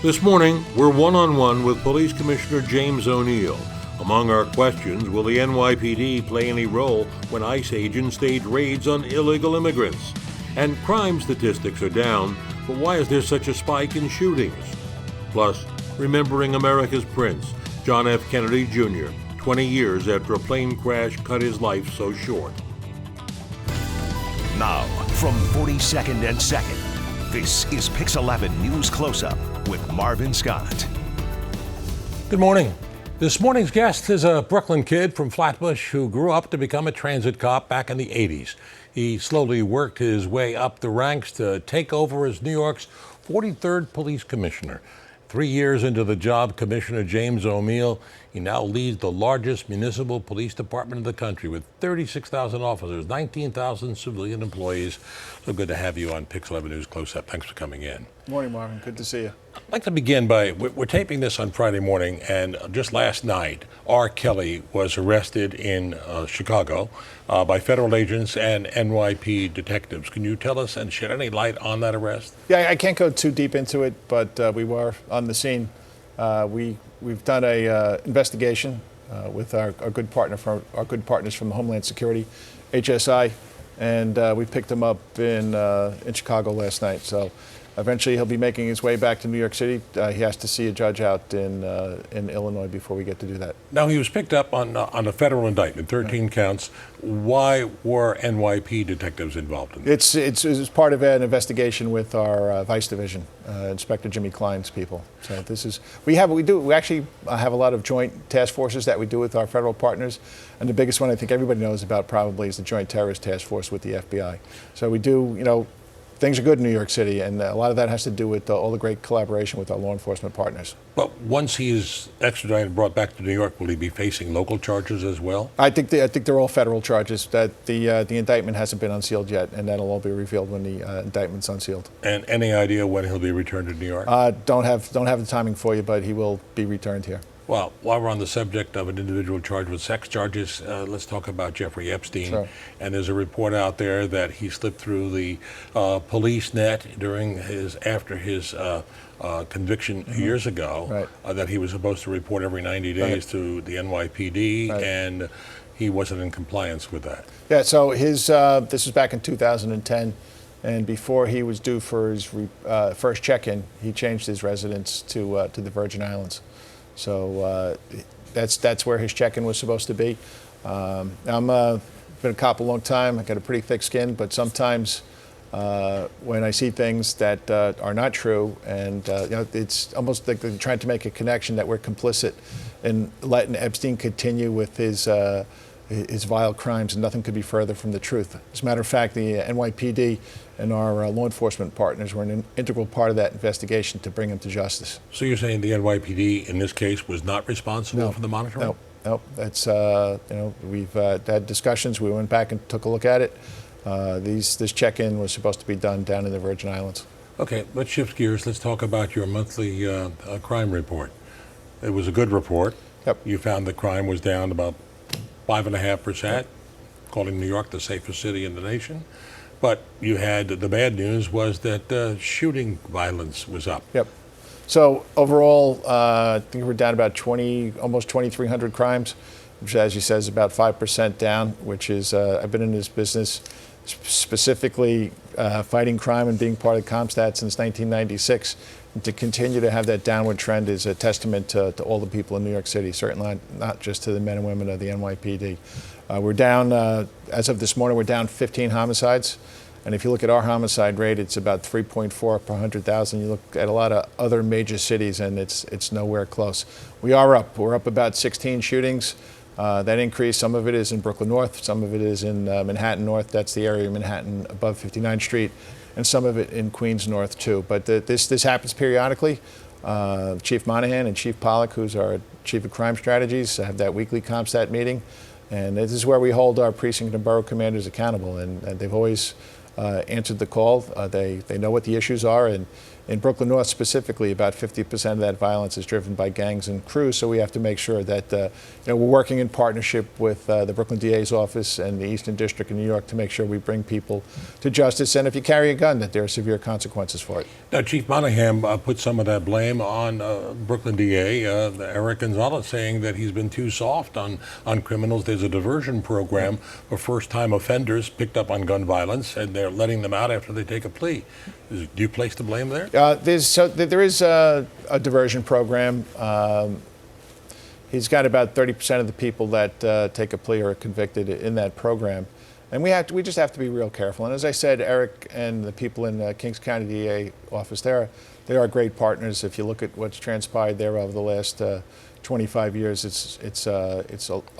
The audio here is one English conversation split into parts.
This morning, we're one-on-one with Police Commissioner James O'Neill. Among our questions, will the NYPD play any role when ICE agents stage raids on illegal immigrants? And crime statistics are down, but why is there such a spike in shootings? Plus, remembering America's Prince, John F. Kennedy Jr., 20 years after a plane crash cut his life so short. Now, from 42nd and 2nd, this is Pix 11 News Close-Up with Marvin Scott. Good morning. This morning's guest is a Brooklyn kid from Flatbush who grew up to become a transit cop back in the 80s. He slowly worked his way up the ranks to take over as New York's 43rd police commissioner. 3 years into the job, Commissioner James O'Neill, he now leads the largest municipal police department in the country with 36,000 officers, 19,000 civilian employees. So good to have you on Pix 11 News Close-Up. Thanks for coming in. Morning, Marvin. Good to see you. I'd like to begin by, we're taping this on Friday morning, and just last night, R. Kelly was arrested in Chicago by federal agents and NYPD detectives. Can you tell us and shed any light on that arrest? Yeah, I can't go too deep into it, but we were on the scene. We've done a investigation with our good partners from Homeland Security, HSI, and we picked him up in Chicago last night. So eventually he'll be making his way back to New York City. He has to see a judge out in Illinois before we get to do that. Now, he was picked up on a federal indictment, 13 counts. Why were NYPD detectives involved in this? It's part of an investigation with our Vice Division, Inspector Jimmy Klein's people. So we actually have a lot of joint task forces that we do with our federal partners, and the biggest one I think everybody knows about probably is the Joint Terrorist Task Force with the FBI. So we do, things are good in New York City, and a lot of that has to do with all the great collaboration with our law enforcement partners. But once he is extradited and brought back to New York, will he be facing local charges as well? I think they're all federal charges. That the indictment hasn't been unsealed yet, and that'll all be revealed when the indictment's unsealed. And any idea when he'll be returned to New York? Don't have the timing for you, but he will be returned here. Well, while we're on the subject of an individual charged with sex charges, let's talk about Jeffrey Epstein. Sure. And there's a report out there that he slipped through the police net after his conviction years ago, right. That he was supposed to report every 90 days to the NYPD, right. and he wasn't in compliance with that. Yeah, so this was back in 2010. And before he was due for his first check-in, he changed his residence to the Virgin Islands. So that's where his check-in was supposed to be. I'm been a cop a long time. I got a pretty thick skin, but sometimes when I see things that are not true, and it's almost like they're trying to make a connection that we're complicit in letting Epstein continue with his vile crimes, and nothing could be further from the truth. As a matter of fact, the NYPD and our law enforcement partners were an integral part of that investigation to bring him to justice. So you're saying the NYPD in this case was not responsible for the monitoring? No. That's we've had discussions. We went back and took a look at it. This check-in was supposed to be done down in the Virgin Islands. Okay, let's shift gears. Let's talk about your monthly crime report. It was a good report. Yep. You found that crime was down about 5.5%, calling New York the safest city in the nation. But you had the bad news was that shooting violence was up. Yep. So overall, I think we're down about almost 2,300 crimes, which, as you said, is about 5% down. Which is I've been in this business specifically fighting crime and being part of CompStat since 1996. And to continue to have that downward trend is a testament to all the people in New York City, certainly not just to the men and women of the NYPD. We're down, as of this morning, we're down 15 homicides. And if you look at our homicide rate, it's about 3.4 per 100,000. You look at a lot of other major cities, and it's nowhere close. We are up. We're up about 16 shootings. That increase, some of it is in Brooklyn North, some of it is in Manhattan North. That's the area of Manhattan above 59th Street. And some of it in Queens North, too. But this happens periodically. Chief Monahan and Chief Pollack, who's our Chief of Crime Strategies, have that weekly CompStat meeting. And this is where we hold our precinct and borough commanders accountable. And they've always answered the call. They know what the issues are. And In Brooklyn North specifically, about 50% of that violence is driven by gangs and crews, so we have to make sure that we're working in partnership with the Brooklyn DA's office and the Eastern District in New York to make sure we bring people to justice, and if you carry a gun, that there are severe consequences for it. Now, Chief Monahan put some of that blame on Brooklyn DA Eric Gonzalez, saying that he's been too soft on criminals. There's a diversion program for first-time offenders picked up on gun violence, and they're letting them out after they take a plea. Do you place the blame there? There is a diversion program. He's got about 30% of the people that take a plea are convicted in that program. And we just have to be real careful. And as I said, Eric and the people in Kings County DA office, they are great partners. If you look at what's transpired there over the last 25 years, it's a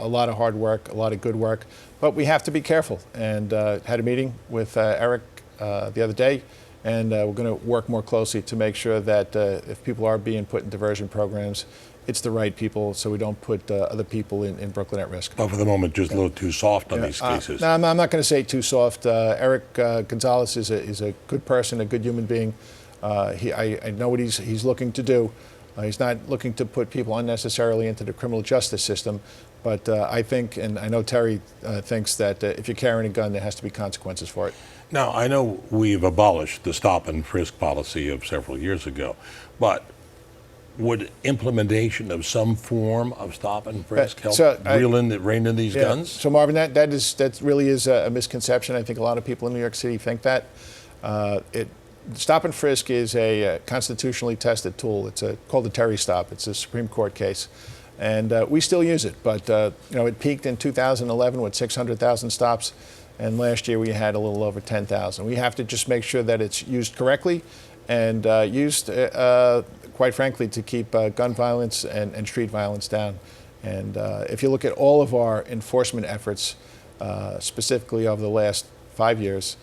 lot of hard work, a lot of good work. But we have to be careful. And had a meeting with Eric the other day. And we're going to work more closely to make sure that if people are being put in diversion programs, it's the right people, so we don't put other people in Brooklyn at risk. But for the moment, just a little too soft on these cases. No, I'm not going to say too soft. Eric Gonzalez is a good person, a good human being. I know what he's looking to do. He's not looking to put people unnecessarily into the criminal justice system. But I think, and I know Terry thinks that if you're carrying a gun, there has to be consequences for it. Now, I know we've abolished the stop and frisk policy of several years ago, but would implementation of some form of stop and frisk help rein in these guns? So Marvin, that really is a misconception. I think a lot of people in New York City think that. Stop and frisk is a constitutionally tested tool. It's called the Terry stop. It's a Supreme Court case. And we still use it, but it peaked in 2011 with 600,000 stops. And last year we had a little over 10,000. We have to just make sure that it's used correctly and used, quite frankly, to keep gun violence and street violence down. And if you look at all of our enforcement efforts, specifically over the last 5 years,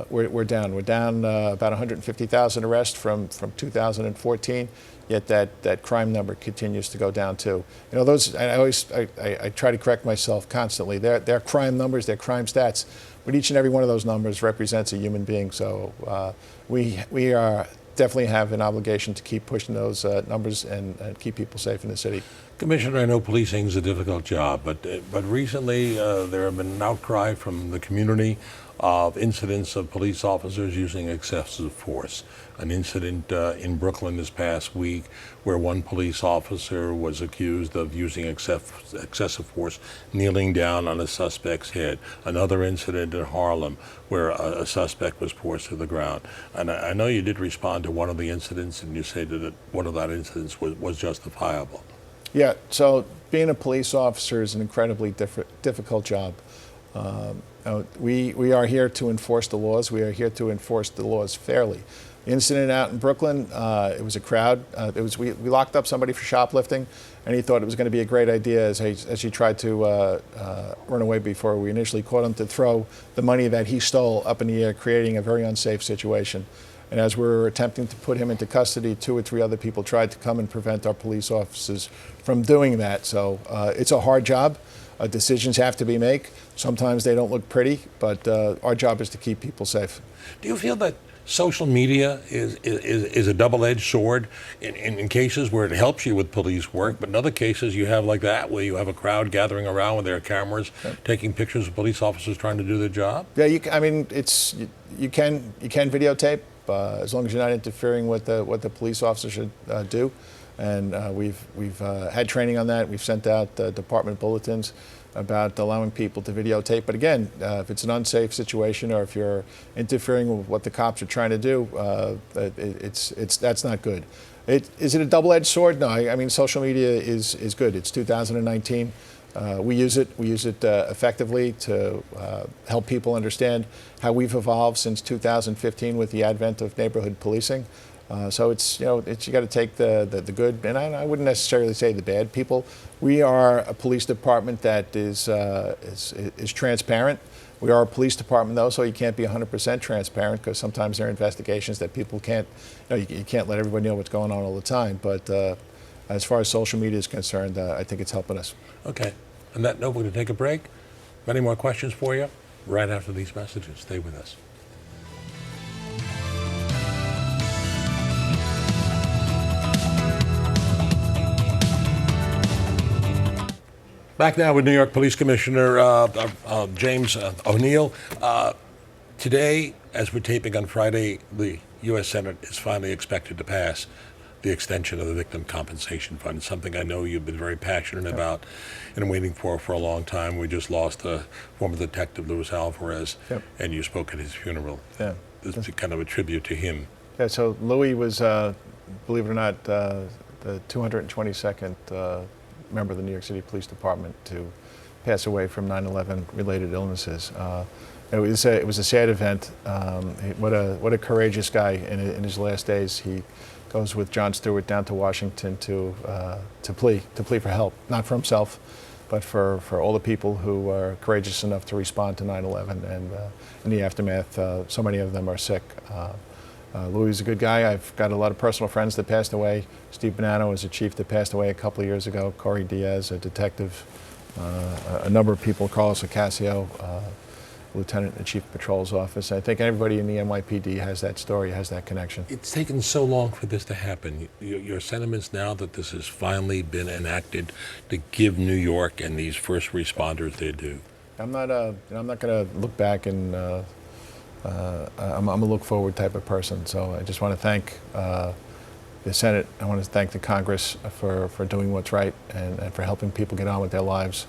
we're down. We're down about 150,000 arrests from 2014. Yet that crime number continues to go down too. Those I try to correct myself constantly. They're crime numbers, they're crime stats, but each and every one of those numbers represents a human being. So we are definitely have an obligation to keep pushing those numbers and keep people safe in the city. Commissioner, I know policing is a difficult job, but recently there have been an outcry from the community of incidents of police officers using excessive force. An incident in Brooklyn this past week where one police officer was accused of using excessive force, kneeling down on a suspect's head. Another incident in Harlem where a suspect was forced to the ground. And I know you did respond to one of the incidents, and you said that one of that incidents was justifiable. Yeah, so being a police officer is an incredibly difficult job. We are here to enforce the laws. We are here to enforce the laws fairly. The incident out in Brooklyn, it was a crowd. We locked up somebody for shoplifting, and he thought it was going to be a great idea as he tried to run away before we initially caught him, to throw the money that he stole up in the air, creating a very unsafe situation. And as we were attempting to put him into custody, 2 or 3 other people tried to come and prevent our police officers from doing that. So it's a hard job. Decisions have to be made. Sometimes they don't look pretty, but our job is to keep people safe. Do you feel that social media is a double-edged sword in cases where it helps you with police work, but in other cases you have like that where you have a crowd gathering around with their cameras, taking pictures of police officers trying to do their job? Yeah, you can videotape as long as you're not interfering with what the police officer should do. And we've had training on that. We've sent out department bulletins about allowing people to videotape. But again, if it's an unsafe situation or if you're interfering with what the cops are trying to do, that's not good. Is it a double-edged sword? No, I mean, social media is good. It's 2019. We use it effectively to help people understand how we've evolved since 2015 with the advent of neighborhood policing. So you got to take the good, and I wouldn't necessarily say the bad people. We are a police department that is transparent. We are a police department though, so you can't be 100% transparent, because sometimes there are investigations that people can't. You can't let everybody know what's going on all the time. But as far as social media is concerned, I think it's helping us. Okay. On that note, we're going to take a break. Many more questions for you right after these messages. Stay with us. Back now with New York Police Commissioner James O'Neill. Today, as we're taping on Friday, the U.S. Senate is finally expected to pass the extension of the Victim Compensation Fund, something I know you've been very passionate about and waiting for a long time. We just lost former detective Luis Alvarez, and you spoke at his funeral. Yeah. This is kind of a tribute to him. Yeah, so Louis was, believe it or not, the 222nd member of the New York City Police Department to pass away from 9/11 related illnesses. It was a sad event. What a courageous guy in his last days. He goes with John Stewart down to Washington to plea for help, not for himself, but for all the people who were courageous enough to respond to 9/11, and in the aftermath, so many of them are sick. Louis is a good guy. I've got a lot of personal friends that passed away. Steve Bonanno was a chief that passed away a couple of years ago. Corey Diaz, a detective. A number of people, Carlos Ocasio, lieutenant in the chief of patrol's office. I think everybody in the NYPD has that story, has that connection. It's taken so long for this to happen. Your sentiments now that this has finally been enacted to give New York and these first responders their due? I'm not going to look back and I'm a look forward type of person. So I just want to thank the Senate. I want to thank the Congress for doing what's right and for helping people get on with their lives.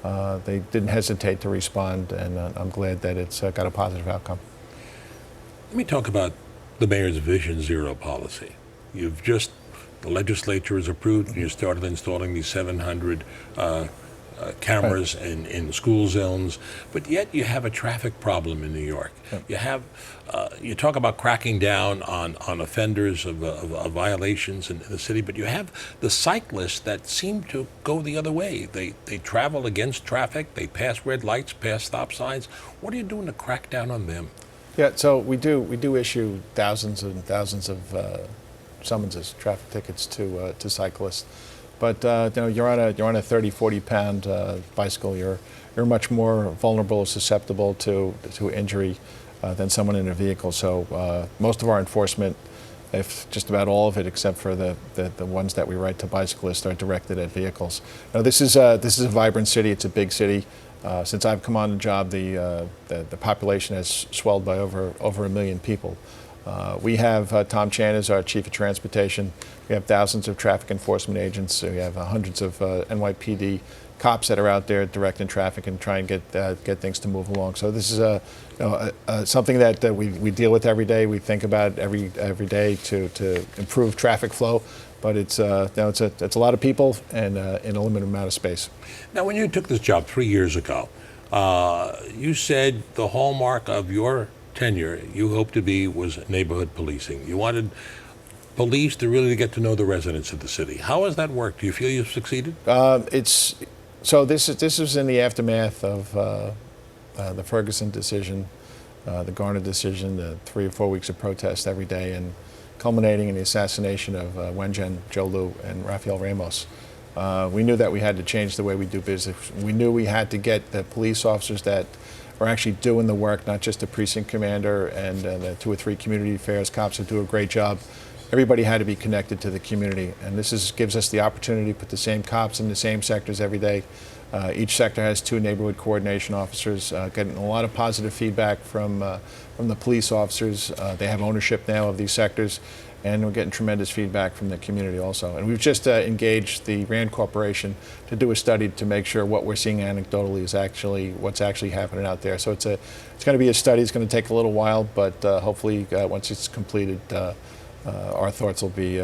They didn't hesitate to respond, and I'm glad that it's got a positive outcome. Let me talk about the mayor's Vision Zero policy. The legislature has approved, and you started installing these 700 cameras in school zones, but yet you have a traffic problem in New York. You talk about cracking down on offenders of violations in the city, but you have the cyclists that seem to go the other way. They travel against traffic, they pass red lights, pass stop signs. What are you doing to crack down on them? Yeah, so we do issue thousands and thousands of summonses, traffic tickets to cyclists. But you're on a 30, 40 pound bicycle. You're much more vulnerable or susceptible to injury than someone in a vehicle. So most of our enforcement, if just about all of it, except for the ones that we write to bicyclists, are directed at vehicles. Now this is a vibrant city. It's a big city. Since I've come on the job, the population has swelled by over 1 million people. We have Tom Chan as our chief of transportation. We have thousands of traffic enforcement agents. We have hundreds of NYPD cops that are out there directing traffic and trying to get things to move along. So this is something that we deal with every day. We think about every day to improve traffic flow. But it's a lot of people and in a limited amount of space. Now, when you took this job 3 years ago, you said the hallmark of your tenure you hoped to be was neighborhood policing. You wanted police to really get to know the residents of the city. How has that worked? Do you feel you've succeeded? This was in the aftermath of the Ferguson decision, the Garner decision, the 3 or 4 weeks of protest every day, and culminating in the assassination of Wenjen, Joe Liu, and Rafael Ramos. We knew that we had to change the way we do business. We knew we had to get the police officers that are actually doing the work, not just the precinct commander and the 2 or 3 community affairs cops who do a great job. Everybody had to be connected to the community, and this gives us the opportunity to put the same cops in the same sectors every day. Each sector has 2 neighborhood coordination officers, getting a lot of positive feedback from the police officers. They have ownership now of these sectors, and we're getting tremendous feedback from the community also. And we've just engaged the RAND Corporation to do a study to make sure what we're seeing anecdotally is actually what's actually happening out there. So it's going to be a study. It's going to take a little while, but hopefully once it's completed, our thoughts will be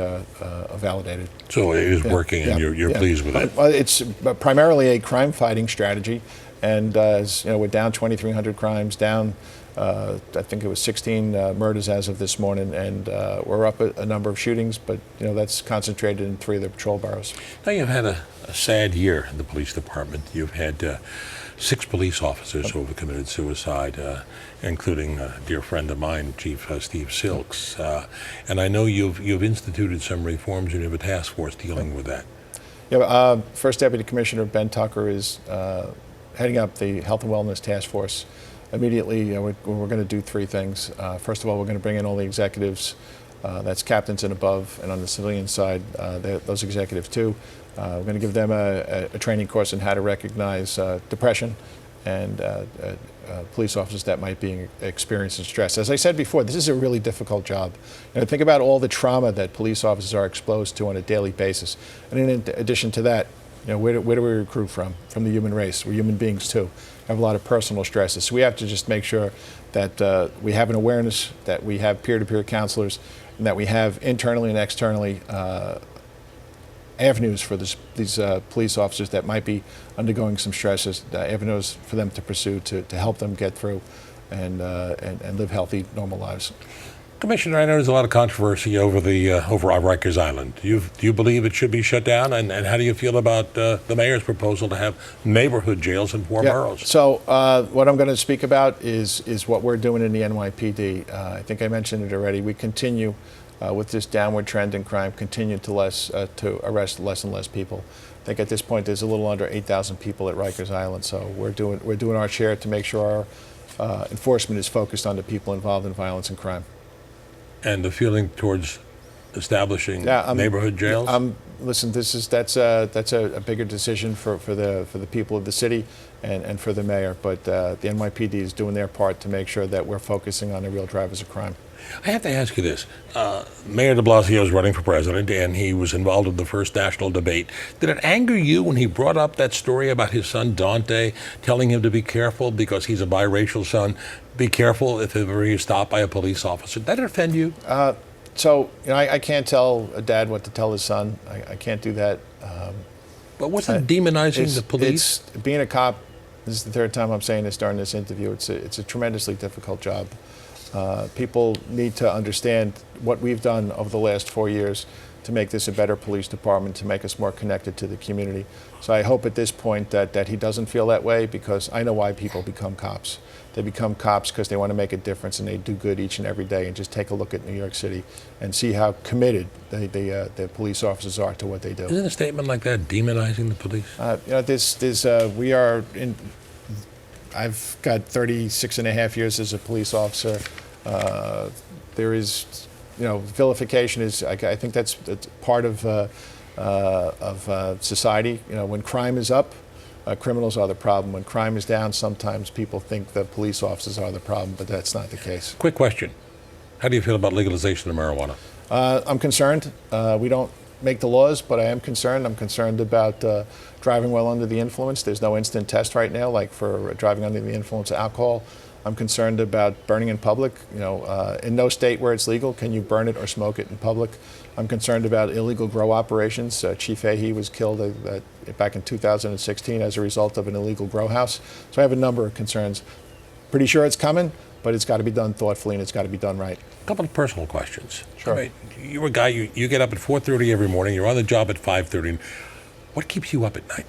validated. So it is working, and you're pleased with it? It's primarily a crime-fighting strategy, and as we're down 2,300 crimes, down I think it was 16 murders as of this morning, and we're up a number of shootings, but that's concentrated in 3 of the patrol boroughs. Now you've had a sad year in the police department. You've had 6 police officers who have committed suicide, including a dear friend of mine, Chief Steve Silks. And I know you've instituted some reforms, and you have a task force dealing with that. Yeah, First Deputy Commissioner Ben Tucker is heading up the Health and Wellness Task Force. Immediately, we're going to do 3 things. First of all, we're going to bring in all the executives That's captains and above, and on the civilian side, those executives too. We're going to give them a training course on how to recognize depression and police officers that might be experiencing stress. As I said before, this is a really difficult job. Think about all the trauma that police officers are exposed to on a daily basis. And in addition to that, where do we recruit from? From the human race. We're human beings too. We have a lot of personal stresses. So we have to just make sure that we have an awareness, that we have peer-to-peer counselors, and that we have internally and externally avenues for these police officers that might be undergoing some stresses, avenues for them to pursue to help them get through and live healthy, normal lives. Commissioner, I know there's a lot of controversy over Rikers Island. Do you believe it should be shut down? And how do you feel about the mayor's proposal to have neighborhood jails in four boroughs? So what I'm going to speak about is what we're doing in the NYPD. I think I mentioned it already. We continue with this downward trend in crime, continue to arrest less and less people. I think at this point there's a little under 8,000 people at Rikers Island. So we're doing our share to make sure our enforcement is focused on the people involved in violence and crime. And the feeling towards establishing neighborhood jails? Listen, that's a bigger decision for the people of the city and for the mayor. But the NYPD is doing their part to make sure that we're focusing on the real drivers of crime. I have to ask you this. Mayor de Blasio is running for president, and he was involved in the first national debate. Did it anger you when he brought up that story about his son Dante, telling him to be careful because he's a biracial son? Be careful if ever you're stopped by a police officer. Did that offend you? I can't tell a dad what to tell his son. I can't do that. But wasn't demonizing the police? Being a cop, this is the third time I'm saying this during this interview, it's a tremendously difficult job. People need to understand what we've done over the last 4 years to make this a better police department, to make us more connected to the community. So I hope at this point that he doesn't feel that way, because I know why people become cops. They become cops because they want to make a difference, and they do good each and every day. And just take a look at New York City and see how committed the police officers are to what they do. Isn't a statement like that demonizing the police? I've got 36 and a half years as a police officer. There is, vilification is, I think that's part of society. When crime is up, criminals are the problem. When crime is down, sometimes people think the police officers are the problem, but that's not the case. Quick question. How do you feel about legalization of marijuana? I'm concerned. We don't make the laws, but I am concerned. I'm concerned about driving while under the influence. There's no instant test right now, like for driving under the influence of alcohol. I'm concerned about burning in public. In no state where it's legal can you burn it or smoke it in public. I'm concerned about illegal grow operations. Chief Fahey was killed back in 2016 as a result of an illegal grow house. So I have a number of concerns. Pretty sure it's coming, but it's got to be done thoughtfully, and it's got to be done right. A couple of personal questions. Sure. I mean, you're a guy, you get up at 4:30 every morning, you're on the job at 5:30. What keeps you up at night?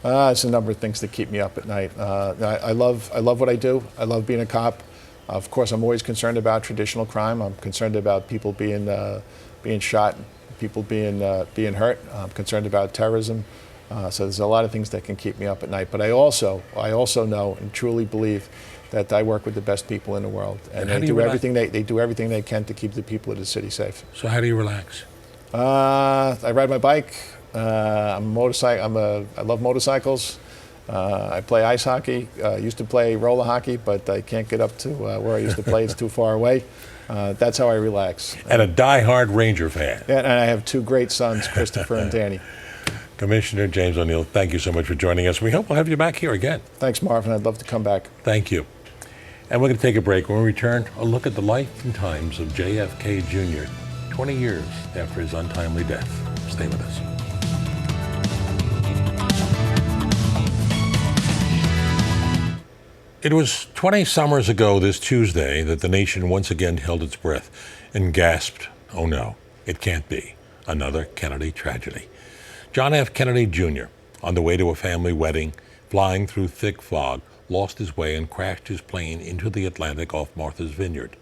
It's a number of things that keep me up at night. I love what I do. I love being a cop. Of course, I'm always concerned about traditional crime. I'm concerned about people being shot, people being hurt. I'm concerned about terrorism. So there's a lot of things that can keep me up at night. But I also know and truly believe that I work with the best people in the world, and they do everything they can to keep the people of the city safe. So how do you relax? I ride my bike. I love motorcycles. I play ice hockey. Used to play roller hockey, but I can't get up to where I used to play. It's too far away. That's how I relax. And a die-hard Ranger fan. Yeah, and I have two great sons, Christopher and Danny. Commissioner James O'Neill, thank you so much for joining us. We hope we'll have you back here again. Thanks, Marvin. I'd love to come back. Thank you. And we're going to take a break. When we return, a look at the life and times of JFK Jr., 20 years after his untimely death. Stay with us. It was 20 summers ago this Tuesday that the nation once again held its breath and gasped, oh no, it can't be. Another Kennedy tragedy. John F. Kennedy Jr., on the way to a family wedding, flying through thick fog, lost his way and crashed his plane into the Atlantic off Martha's Vineyard,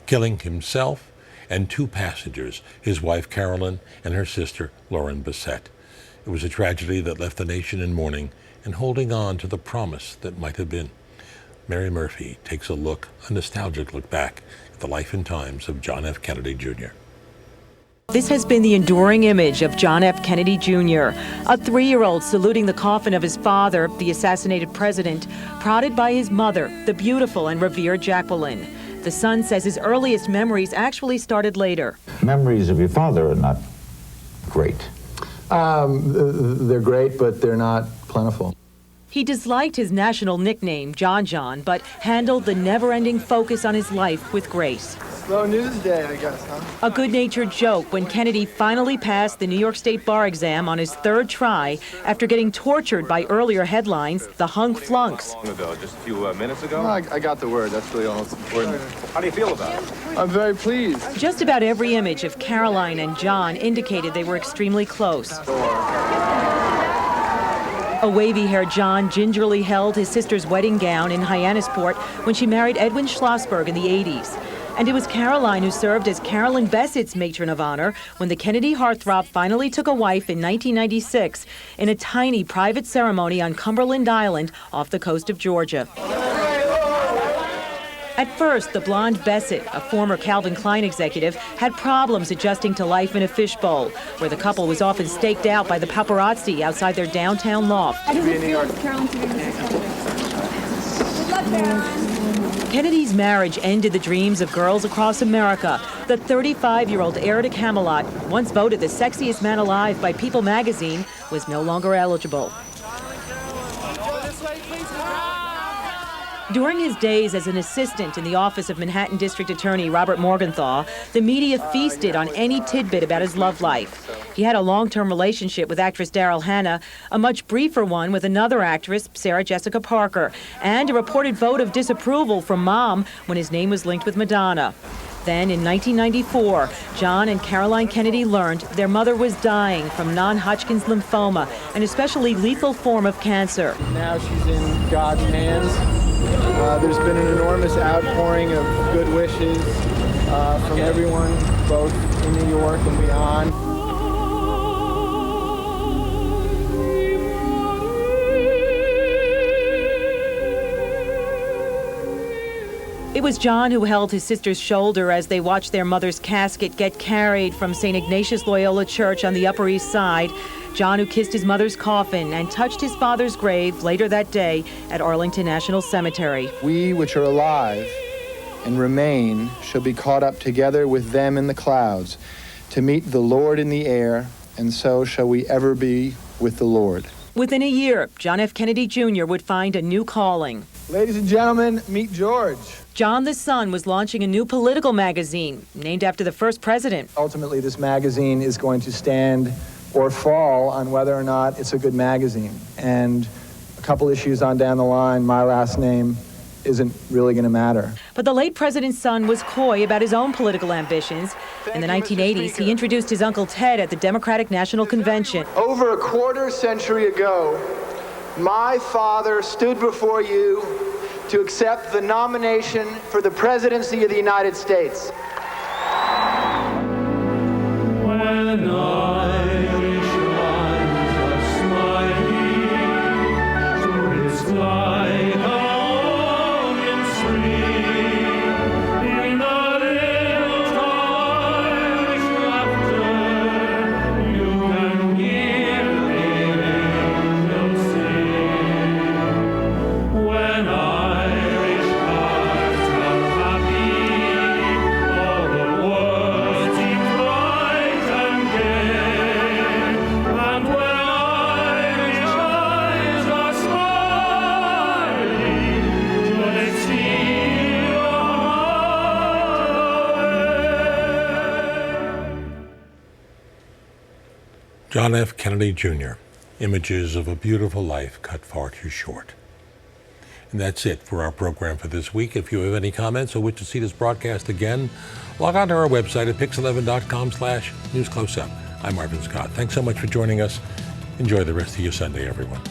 killing himself and two passengers, his wife Carolyn and her sister Lauren Bissett. It was a tragedy that left the nation in mourning and holding on to the promise that might have been. Mary Murphy takes a nostalgic look back at the life and times of John F. Kennedy Jr. This has been the enduring image of John F. Kennedy Jr., a 3-year-old saluting the coffin of his father, the assassinated president, prodded by his mother, the beautiful and revered Jacqueline. The son says his earliest memories actually started later. Memories of your father are not great. They're great, but they're not plentiful. He disliked his national nickname, John John, but handled the never-ending focus on his life with grace. Slow news day, I guess, huh? A good-natured joke when Kennedy finally passed the New York State bar exam on his 3rd try after getting tortured by earlier headlines, the hung flunks. Long ago, just a few minutes ago? No, I got the word. That's really all that's important. How do you feel about it? I'm very pleased. Just about every image of Caroline and John indicated they were extremely close. A wavy-haired John gingerly held his sister's wedding gown in Hyannisport when she married Edwin Schlossberg in the 80s. And it was Caroline who served as Carolyn Bessett's matron of honor when the Kennedy heartthrob finally took a wife in 1996 in a tiny private ceremony on Cumberland Island off the coast of Georgia. At first, the blonde Bessett, a former Calvin Klein executive, had problems adjusting to life in a fishbowl, where the couple was often staked out by the paparazzi outside their downtown loft. How does it feel for Carolyn to be Mrs. Kennedy? Good luck, Caroline. Kennedy's marriage ended the dreams of girls across America. The 35-year-old heir to Camelot, once voted the sexiest man alive by People magazine, was no longer eligible. During his days as an assistant in the office of Manhattan District Attorney Robert Morgenthau, the media feasted on any tidbit about his love life. He had a long-term relationship with actress Daryl Hannah, a much briefer one with another actress, Sarah Jessica Parker, and a reported vote of disapproval from Mom when his name was linked with Madonna. Then, in 1994, John and Caroline Kennedy learned their mother was dying from non-Hodgkin's lymphoma, an especially lethal form of cancer. Now she's in God's hands. There's been an enormous outpouring of good wishes from everyone, both in New York and beyond. It was John who held his sister's shoulder as they watched their mother's casket get carried from St. Ignatius Loyola Church on the Upper East Side. John who kissed his mother's coffin and touched his father's grave later that day at Arlington National Cemetery. We which are alive and remain shall be caught up together with them in the clouds to meet the Lord in the air, and so shall we ever be with the Lord. Within a year, John F. Kennedy Jr. would find a new calling. Ladies and gentlemen, meet George. John the son was launching a new political magazine named after the first president. Ultimately, this magazine is going to stand or fall on whether or not it's a good magazine. And a couple issues on down the line, my last name isn't really going to matter. But the late president's son was coy about his own political ambitions. In the 1980s, he introduced his Uncle Ted at the Democratic National Convention. Over a quarter century ago, my father stood before you to accept the nomination for the presidency of the United States. When Irish lines are smiling to his flight home in spring, in the little Irish laughter, you can hear the angels sing. When Irish hearts are happy, all the world seems bright and gay. And when Irish eyes are smiling, you'll exceed your heart. John F. Kennedy Jr., images of a beautiful life cut far too short. And that's it for our program for this week. If you have any comments or wish to see this broadcast again, log on to our website at pix11.com/newscloseup. I'm Marvin Scott. Thanks so much for joining us. Enjoy the rest of your Sunday, everyone.